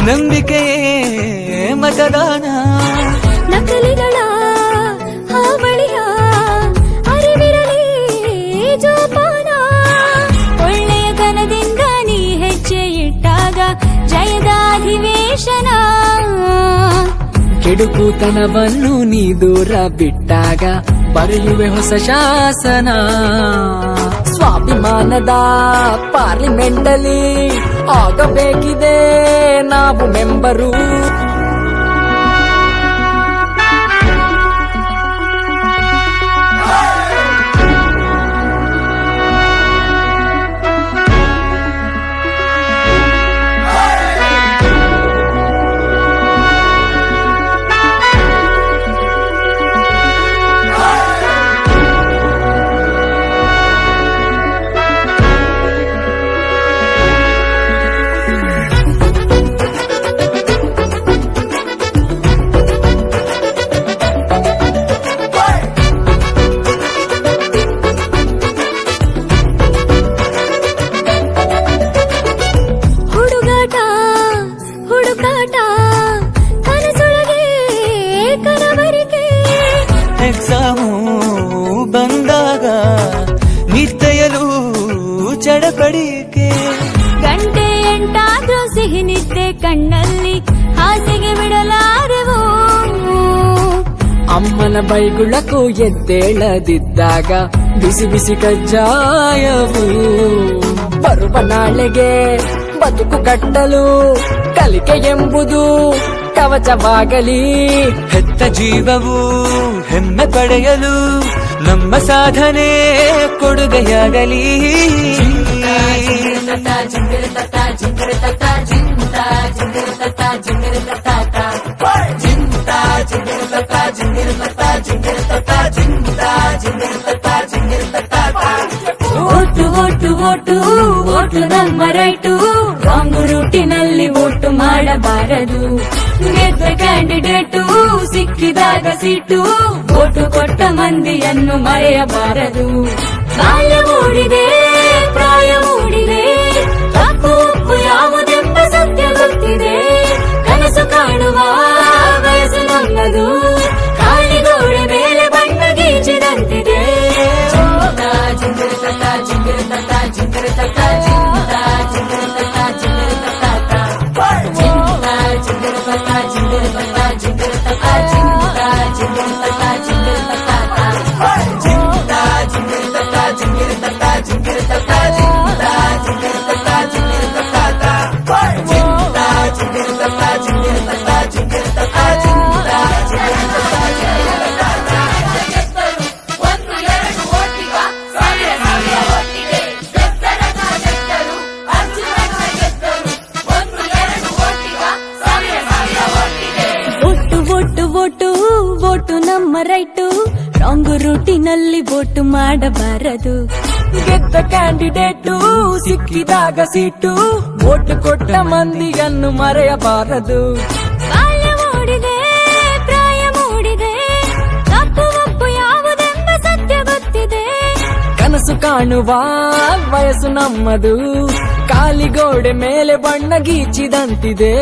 ನಂಬಿಕೆಯೇ ಮತದಾನ. ನಕಲಿಗಳ ಹಾವಳಿಯ ಅರಿವಿರಲಿ ಜೋಪಾನ. ಒಳ್ಳೆಯ ಕನದಿಂದ ನೀ ಹೆಜ್ಜೆ ಇಟ್ಟಾಗ ಜಯದ ಅಧಿವೇಶನ. ಕೆಡುಕುತನವನ್ನು ನೀ ದೂರ ಬಿಟ್ಟಾಗ ಬರೆಯುವೆ ಹೊಸ ಶಾಸನ. ಸ್ವಾಭಿಮಾನದ ಪಾರ್ಲಿಮೆಂಟಲ್ಲಿ ಆಗಬೇಕಿದೆ ನಾವು ಮೆಂಬರು. ಎಕ್ಸಾಮು ಬಂದಾಗ ನಿದ್ದೆಯಲು ಚಡಪಡಿಕೆ. ಗಂಟೆ ಎಂಟಾದ್ರೂ ಸಿಹಿ ನಿದ್ದೆ ಕಣ್ಣಲ್ಲಿ ಹಾಸಿಗೆ ಬಿಡಲಾರೆವು. ಅಮ್ಮನ ಬೈಗುಳಕ್ಕೂ ಎದ್ದೇಳದಿದ್ದಾಗ ಬಿಸಿ ಬಿಸಿ ಕಜ್ಜಾಯವು. ಬರುವ ನಾಳೆಗೆ ಬದುಕು ಕಟ್ಟಲು ಕಲಿಕೆ ಎಂಬುದು ಕವಚವಾಗಲಿ. ಹೆತ್ತ ಜೀವವು ಹೆಮ್ಮೆ ಪಡೆಯಲು ನಮ್ಮ ಸಾಧನೆ ಕೊಡುಗೆಯಾಗಲಿ. ಓಟು ಓಟು ಓಟು ಓಟು ನಮ್ಮ ರೈಟು. ರಾಂಗ್ ರೂಟಿನಲ್ಲಿ ಓಟು ಮಾಡಬಾರದು. ಗೆದ್ದ ಕ್ಯಾಂಡಿಡೇಟು ಸಿಕ್ಕಿದಾಗ ಸೀಟು. ಓಟು ಕೊಟ್ಟ ಮಂದಿಯನ್ನು ಮರೆಯಬಾರದು. ಬಾಲ್ಯ ಮೂಡಿದೆ ಪ್ರಾಯ ಮೂಡಿದೆ. ತಪ್ಪು ಒಪ್ಪು ಯಾವುದೆಂಬ ಸತ್ಯ ಗೊತ್ತಿದೆ. ಕನಸು ಕಾಣುವ ವಯಸ್ಸು ನಮ್ಮದು. ಕಾಳಿಗೋಡೆ ಮೇಲೆ ಬಣ್ಣ ಗೀಚಿದಂತಿದೆ. ಓಟು ನಮ್ಮ ರೈಟು. ರಾಂಗ್ ರೂಟಿನಲ್ಲಿ ಓಟು ಮಾಡಬಾರದು. ಗೆದ್ದ ಕ್ಯಾಂಡಿಡೇಟು ಸಿಕ್ಕಿದಾಗ ಸೀಟು. ಓಟು ಕೊಟ್ಟ ಮಂದಿಯನ್ನು ಮರೆಯಬಾರದು. ಬಾಲ್ಯ ಮೂಡಿದೆ ಪ್ರಾಯ ಮೂಡಿದೆ. ತಪ್ಪು ಒಪ್ಪು ಯಾವುದೆಂಬ ಸತ್ಯ ಗೊತ್ತಿದೆ. ಕನಸು ಕಾಣುವ ವಯಸ್ಸು ನಮ್ಮದು. ಕಾಲಿಗೋಡೆ ಮೇಲೆ ಬಣ್ಣ ಗೀಚಿದಂತಿದೆ.